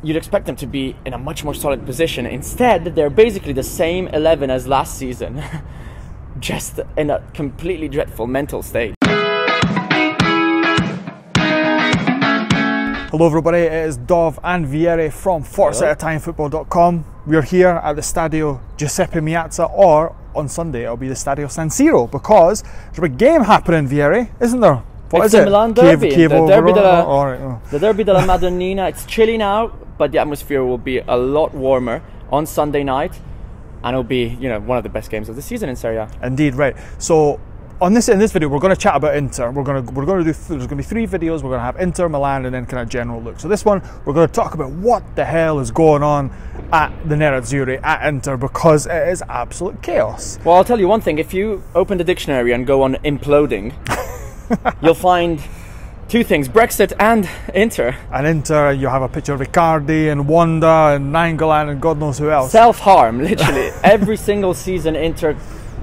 you'd expect them to be in a much more solid position. Instead, they're basically the same 11 as last season, just in a completely dreadful mental state. Hello everybody, it is Dov and Vieri from Forza at ItalianFootball.com. We're here at the Stadio Giuseppe Meazza, or on Sunday it'll be the Stadio San Siro, because there's a big game happening, Vieri, isn't there? What is the it? Milan Derby, the Derby della Madonnina. It's chilly now, but the atmosphere will be a lot warmer on Sunday night, and it'll be, you know, one of the best games of the season in Serie A. Indeed, right. So in this video, we're going to chat about Inter. We're going to do. There's going to be 3 videos. We're going to have Inter, Milan, and then kind of general look. So this one, we're going to talk about what the hell is going on at the Nerazzurri at Inter, because it is absolute chaos. Well, I'll tell you one thing. If you open the dictionary and go on imploding, you'll find 2 things: Brexit and Inter. And Inter, you have a picture of Icardi and Wanda and Nainggolan and God knows who else. Self-harm, literally. Every single season, Inter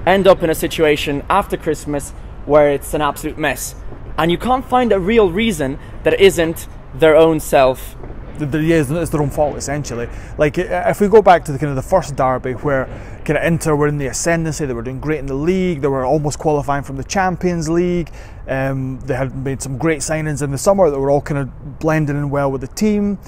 end up in a situation after Christmas where it's an absolute mess, and you can't find a real reason that isn't their own self. It's their own fault, essentially. Like, if we go back to the kind of the first derby, where kind of Inter were in the ascendancy, they were doing great in the league, they were almost qualifying from the Champions League, they had made some great signings in the summer that were all kind of blending in well with the team,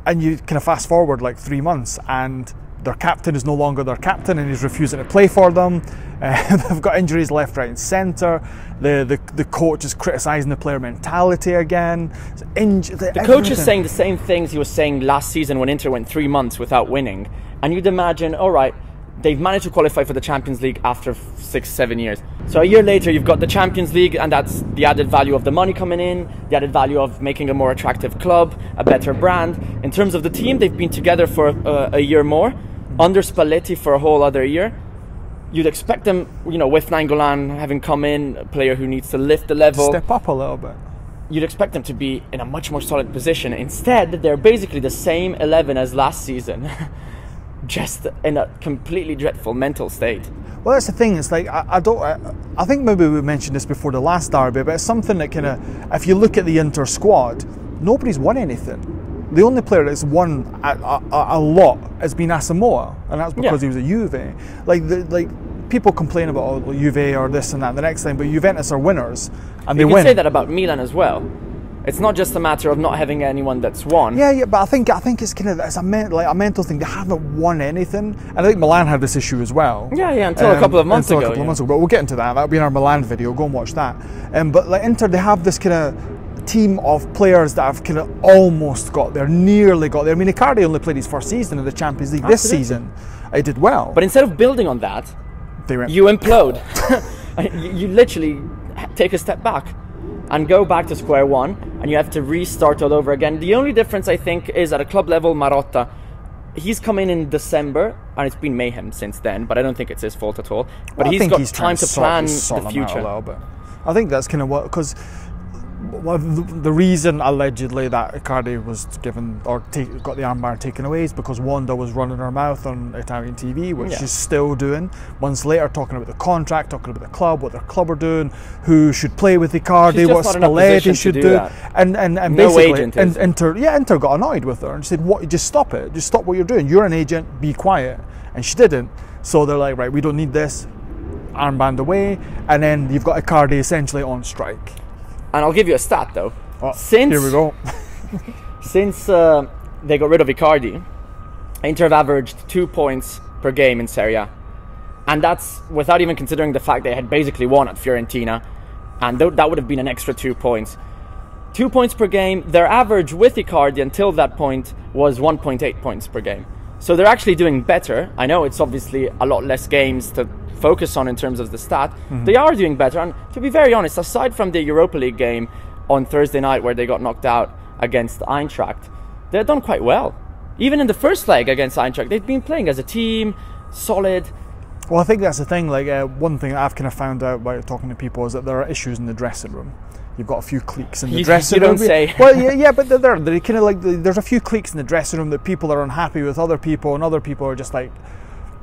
and you kind of fast forward like 3 months and their captain is no longer their captain and he's refusing to play for them. They've got injuries left, right and centre. The coach is criticising the player mentality again. The coach is saying the same things he was saying last season when Inter went 3 months without winning. And you'd imagine, all right, they've managed to qualify for the Champions League after 6-7 years. So a year later, you've got the Champions League, and that's the added value of the money coming in, the added value of making a more attractive club, a better brand. In terms of the team, they've been together for a year more, under Spalletti for a whole other year. You'd expect them, you know, with Nainggolan having come in, a player who needs to lift the level, step up a little bit. You'd expect them to be in a much more solid position. Instead, they're basically the same 11 as last season, just in a completely dreadful mental state. Well, that's the thing. It's like I think maybe we mentioned this before the last derby, but it's something that kind of, if you look at the Inter squad, nobody's won anything. The only player that's won a lot has been Asamoah, and that's because he was at Juve. Like people complain about Juve or this and that the next time, but Juventus are winners and they win. You can say that about Milan as well. It's not just a matter of not having anyone that's won. Yeah, but I think it's kind of a mental thing. They haven't won anything, and I think Milan had this issue as well. Yeah, until a couple of months ago. But we'll get into that. That'll be in our Milan video. Go and watch that. But like Inter, they have this kind of team of players that have kind of almost got there, nearly got there. I mean, Icardi only played his first season in the Champions League. This season. He did well. But instead of building on that, you implode. You literally take a step back and go back to square one, and you have to restart all over again. The only difference, I think, is at a club level, Marotta, he's come in December, and it's been mayhem since then, but I don't think it's his fault at all. But he's got time to plan the future. A little bit. I think that's kind of what, because the reason allegedly that Icardi was given or got the armband taken away is because Wanda was running her mouth on Italian TV, which she's still doing. Months later, talking about the contract, talking about the club, what their club are doing, who should play with Icardi, what Spalletti should do, and basically, Inter got annoyed with her and said, "What? Just stop it! Just stop what you're doing. You're an agent. Be quiet." And she didn't. So they're like, "Right, we don't need this. Armband away." And then you've got Icardi essentially on strike. And I'll give you a stat though. Here we go. Since they got rid of Icardi, Inter have averaged 2 points per game in Serie A. And that's without even considering the fact they had basically won at Fiorentina. And that would have been an extra 2 points. 2 points per game. Their average with Icardi until that point was 1.8 points per game. So they're actually doing better. I know it's obviously a lot less games to focus on in terms of the stat. They are doing better, and to be very honest, aside from the Europa League game on Thursday night where they got knocked out against Eintracht, they've done quite well. Even in the first leg against Eintracht, they've been playing as a team, solid. Well, I think that's the thing. Like one thing I've kind of found out by talking to people is that there are issues in the dressing room. You've got a few cliques in the dressing room. You don't say. Well, yeah, but they're kind of like there's a few cliques in the dressing room that people are unhappy with other people, and other people are just like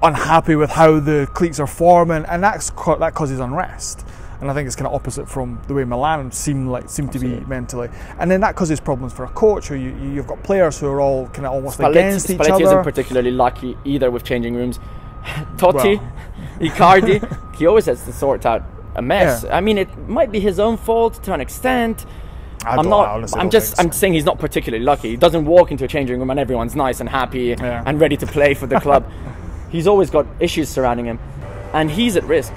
unhappy with how the cliques are forming, and that causes unrest. and I think it's kind of opposite from the way Milan seem to be mentally. And then that causes problems for a coach, who you've got players who are all kind of almost against each other. Spalletti isn't particularly lucky either with changing rooms. Totti, Icardi, he always has to sort out a mess. Yeah. I mean, it might be his own fault to an extent. I'm saying he's not particularly lucky. He doesn't walk into a changing room and everyone's nice and happy and ready to play for the club. He's always got issues surrounding him, and he's at risk.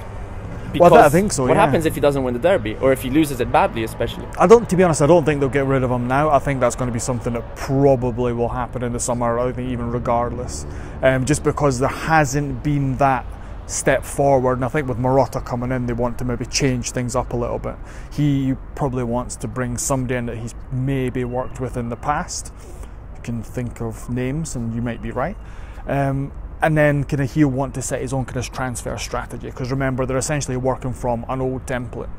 Because I think so. What happens if he doesn't win the derby, or if he loses it badly, especially? To be honest, I don't think they'll get rid of him now. I think that's going to be something that probably will happen in the summer. I think even regardless, just because there hasn't been that step forward, and I think with Marotta coming in, they want to maybe change things up a little bit. He probably wants to bring somebody in that he's maybe worked with in the past. You can think of names, and you might be right. And then kind of he'll want to set his own kind of transfer strategy, because remember, they're essentially working from an old template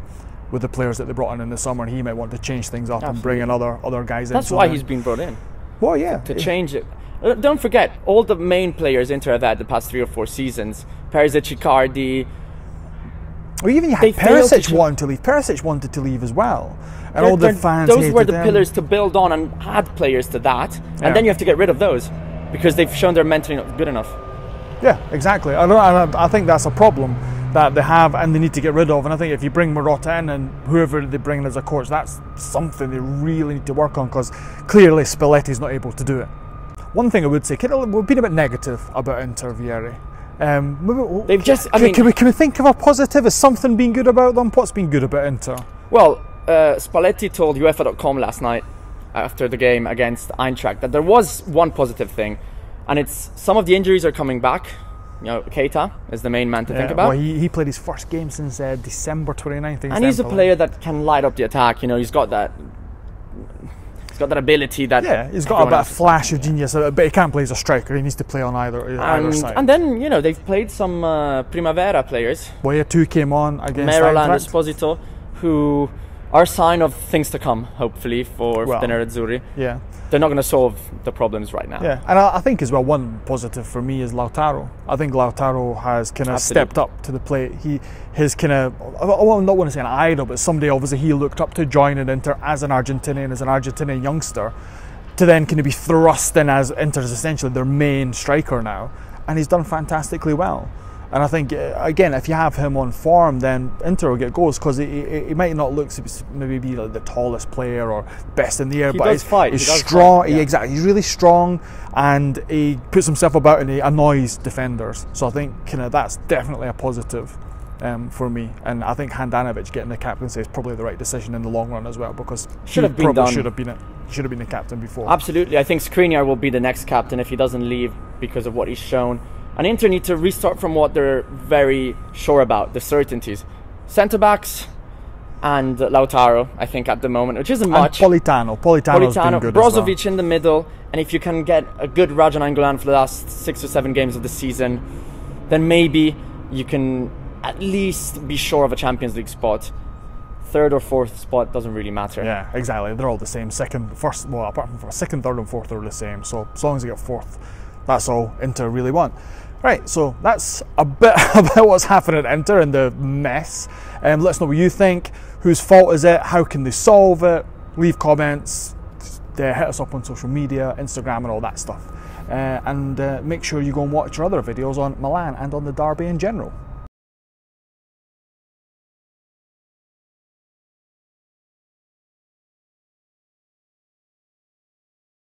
with the players that they brought in the summer, and he might want to change things up and bring in other guys in. That's why he's been brought in. Well, yeah. To change it. Don't forget, all the main players Inter have had the past 3 or 4 seasons, Perisic, Icardi. Well, even you had Perisic wanting to leave. Perisic wanted to leave as well. And all the fans those were the them. pillars to build on, and add players to that. And then you have to get rid of those, because they've shown they're mentally not good enough. Yeah, exactly. I think that's a problem that they have, and they need to get rid of. And I think if you bring Marotta in, and whoever they bring in as a coach, that's something they really need to work on, because clearly Spalletti's not able to do it. One thing I would say, we've been a bit negative about Inter Vieri. They've just. Can we think of a positive? Has something been good about them? What's been good about Inter? Well, Spalletti told UEFA.com last night after the game against Eintracht that there was one positive thing. And it's some of the injuries are coming back. You know, Keita is the main man to think about. Well, he played his first game since December 29th. And he's a player that can light up the attack. You know, he's got that ability that. He's got a bit of flash of genius, but he can't play as a striker. He needs to play on either side. And then they've played some Primavera players. Well, 2 came on against Merola and Eintracht. Esposito, who are a sign of things to come, hopefully, for the Nerazzurri. Yeah. They're not going to solve the problems right now. Yeah, and I think as well, one positive for me is Lautaro. I think Lautaro has kind of stepped up to the plate. His kind of, I don't want to say an idol, but somebody obviously he looked up to joining Inter as an Argentinian youngster, to then kind of be thrust in as Inter's essentially their main striker now, and he's done fantastically well. And I think, again, if you have him on form, then Inter will get goals, because he might not look to maybe be like the tallest player or best in the air, but he's strong. Exactly, he's really strong, and he puts himself about and he annoys defenders. So I think that's definitely a positive for me. And I think Handanovic getting the captaincy is probably the right decision in the long run as well, because he should have been the captain before. Absolutely, I think Skriniar will be the next captain if he doesn't leave because of what he's shown. And Inter need to restart from what they're very sure about, the certainties. Centre-backs and Lautaro, I think, at the moment, which isn't much. And Politano's been good Brozovic as well. in the middle, and if you can get a good Rajan Angolan for the last 6 or 7 games of the season, then maybe you can at least be sure of a Champions League spot. 3rd or 4th spot doesn't really matter. Yeah, exactly. They're all the same. Apart from 2nd, 3rd and 4th are the same. So as long as you get 4th, that's all Inter really want. Right, so that's a bit about what's happening at Inter and the mess. Let us know what you think. Whose fault is it? How can they solve it? Leave comments. Hit us up on social media, Instagram and all that stuff. And make sure you go and watch our other videos on Milan and on the derby in general.